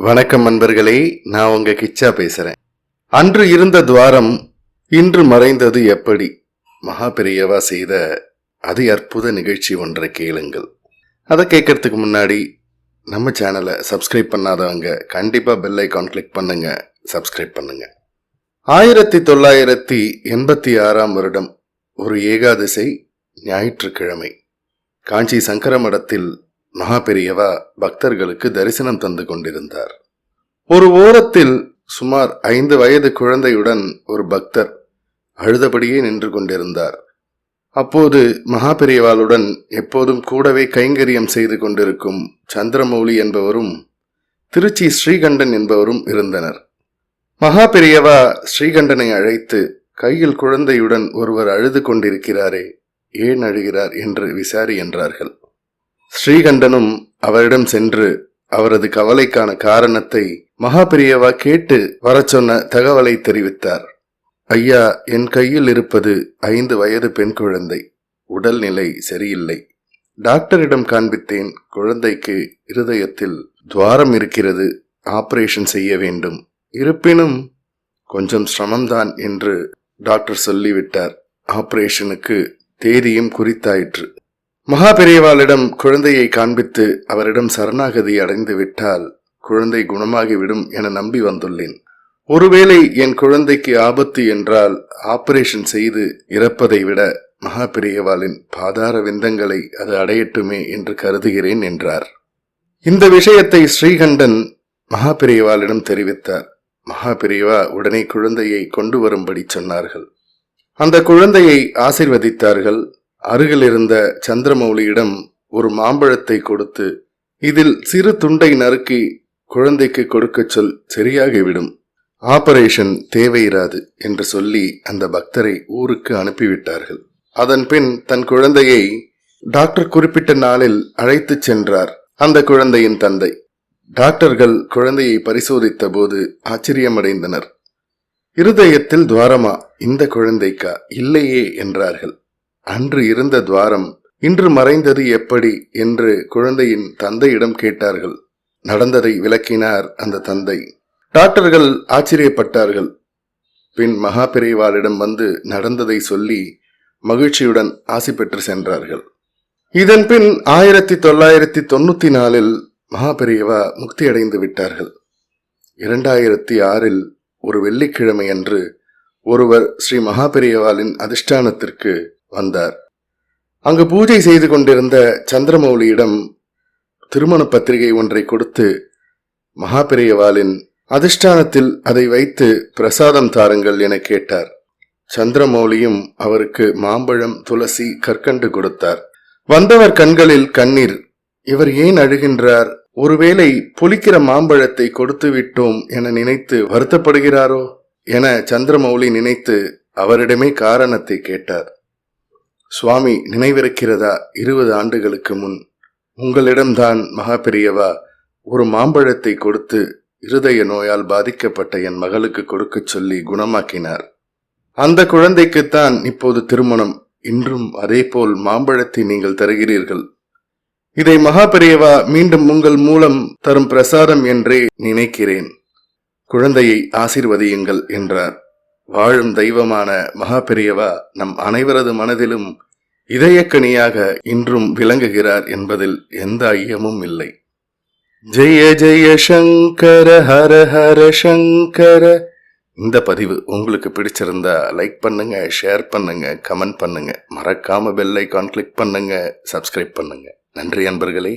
வணக்கம் நண்பர்களே, நான் உங்க கிச்சா பேசுறேன். அன்று இருந்த துவாரம் இன்று மறைந்தது எப்படி? மகா பெரியவா செய்த அதி அற்புத நிகழ்ச்சி ஒன்றை கேளுங்கள். அதை கேட்கறதுக்கு முன்னாடி நம்ம சேனலை சப்ஸ்கிரைப் பண்ணாதவங்க கண்டிப்பா பெல் ஐகான் கிளிக் பண்ணுங்க, சப்ஸ்கிரைப் பண்ணுங்க. 1986 வருடம் ஒரு ஏகாதசி ஞாயிற்றுக்கிழமை காஞ்சி சங்கர மடத்தில் மகா பெரியவா பக்தர்களுக்கு தரிசனம் தந்து கொண்டிருந்தார். ஒரு ஓரத்தில் சுமார் 5 வயது குழந்தையுடன் ஒரு பக்தர் அழுதபடியே நின்று கொண்டிருந்தார். அப்போது மகா பெரியவாளுடன் எப்போதும் கூடவே கைங்கரியம் செய்து கொண்டிருக்கும் சந்திரமௌலி என்பவரும் திருச்சி ஸ்ரீகண்டன் என்பவரும் இருந்தனர். மகா பெரியவா ஸ்ரீகண்டனை அழைத்து, கையில் குழந்தையுடன் ஒருவர் அழுது கொண்டிருக்கிறாரே, ஏன் அழுகிறார் என்று விசாரி என்றார்கள். ஸ்ரீகண்டனும் அவரிடம் சென்று அவரது கவலைக்கான காரணத்தை மகா பெரியவா கேட்டு வர சொன்ன தகவலை தெரிவித்தார். ஐயா, என் கையில் இருப்பது 5 வயது பெண் குழந்தை. உடல்நிலை சரியில்லை. டாக்டரிடம் காண்பித்தேன். குழந்தைக்கு இருதயத்தில் துவாரம் இருக்கிறது, ஆபரேஷன் செய்ய வேண்டும். இருப்பினும் கொஞ்சம் சிரமம்தான் என்று டாக்டர் சொல்லிவிட்டார். ஆபரேஷனுக்கு தேதியும் குறித்தாயிற்று. மகா பெரியவாளிடம் குழந்தையை காண்பித்து அவரிடம் சரணாகதி அடைந்து விட்டால் குழந்தை குணமாகிவிடும் என நம்பி வந்துள்ளேன். ஒருவேளை என் குழந்தைக்கு ஆபத்து என்றால் ஆபரேஷன் செய்து இறப்பதை விட மகா பெரியவாளின் பாதார விந்தங்களை அது அடையட்டுமே என்று கருதுகிறேன் என்றார். இந்த விஷயத்தை ஸ்ரீகண்டன் மகா பெரியவாளிடம் தெரிவித்தார். மகா பெரியவா உடனே குழந்தையை கொண்டு வரும்படி சொன்னார்கள். அந்த குழந்தையை ஆசீர்வதித்தார்கள். அருகில் இருந்த சந்திரமௌலியிடம் ஒரு மாம்பழத்தை கொடுத்து, இதில் சிறு துண்டை நறுக்கி குழந்தைக்கு கொடுக்க சொல், சரியாகிவிடும். ஆபரேஷன் தேவையிராது என்று சொல்லி அந்த பக்தரை ஊருக்கு அனுப்பிவிட்டார்கள். அதன் பின் தன் குழந்தையை டாக்டர் குறிப்பிட்ட நாளில் அழைத்து சென்றார் அந்த குழந்தையின் தந்தை. டாக்டர்கள் குழந்தையை பரிசோதித்த போது ஆச்சரியமடைந்தனர். இருதயத்தில் துவாரமா இந்த குழந்தைக்கா? இல்லையே என்றார்கள். அன்று இருந்த துவாரம் இன்று மறைந்தது எப்படி என்று குழந்தையின் தந்தையிடம் கேட்டார்கள். நடந்ததை விளக்கினார் அந்த தந்தை. டாக்டர்கள் ஆச்சரியப்பட்டார்கள். பின் மகா பெரியவாளிடம் வந்து நடந்ததை சொல்லி மகிழ்ச்சியுடன் ஆசி பெற்று சென்றார்கள். இதன் பின் 1994 மகா பெரியவா முக்தி அடைந்து விட்டார்கள். 2006 ஒரு வெள்ளிக்கிழமை அன்று ஒருவர் ஸ்ரீ மகா பெரியவாளின் அதிஷ்டானத்திற்கு வந்தார். அங்கு பூஜை செய்து கொண்டிருந்த சந்திரமௌலியிடம் திருமண பத்திரிகை ஒன்றை கொடுத்து, மகா பெரியவாளின் அதிஷ்டானத்தில் அதை வைத்து பிரசாதம் தாருங்கள் என கேட்டார். சந்திரமௌலியும் அவருக்கு மாம்பழம், துளசி, கற்கண்டு கொடுத்தார். வந்தவர் கண்களில் கண்ணீர். இவர் ஏன் அழுகின்றார்? ஒருவேளை புளிக்கிற மாம்பழத்தை கொடுத்து விட்டோம் என நினைத்து வருத்தப்படுகிறாரோ என சந்திரமௌலி நினைத்து அவரிடமே காரணத்தை கேட்டார். சுவாமி, நினைவிருக்கிறதா? 20 ஆண்டுகளுக்கு முன் உங்களிடம்தான் மகா பெரியவா ஒரு மாம்பழத்தை கொடுத்து இருதய நோயால் பாதிக்கப்பட்ட என் மகளுக்கு கொடுக்க சொல்லி குணமாக்கினார். அந்த குழந்தைக்குத்தான் இப்போது திருமணம். இன்றும் அதே போல் மாம்பழத்தை நீங்கள் தருகிறீர்கள். இதை மகா பெரியவா மீண்டும் உங்கள் மூலம் தரும் பிரசாதம் என்றே நினைக்கிறேன். குழந்தையை ஆசீர்வதியுங்கள் என்றார். வாழும் தெய்வமான மகா பெரியவா நம் அனைவரது மனதிலும் இதயக்கனியாக இன்றும் விளங்குகிறார் என்பதில் எந்த ஐயமும் இல்லை. ஜெய ஜெய சங்கர, ஹர ஹர சங்கர. இந்த பதிவு உங்களுக்கு பிடிச்சிருந்தா லைக் பண்ணுங்க, ஷேர் பண்ணுங்க, கமெண்ட் பண்ணுங்க. மறக்காம பெல் ஐகான் கிளிக் பண்ணுங்க, சப்ஸ்கிரைப் பண்ணுங்க. நன்றி அன்பர்களே.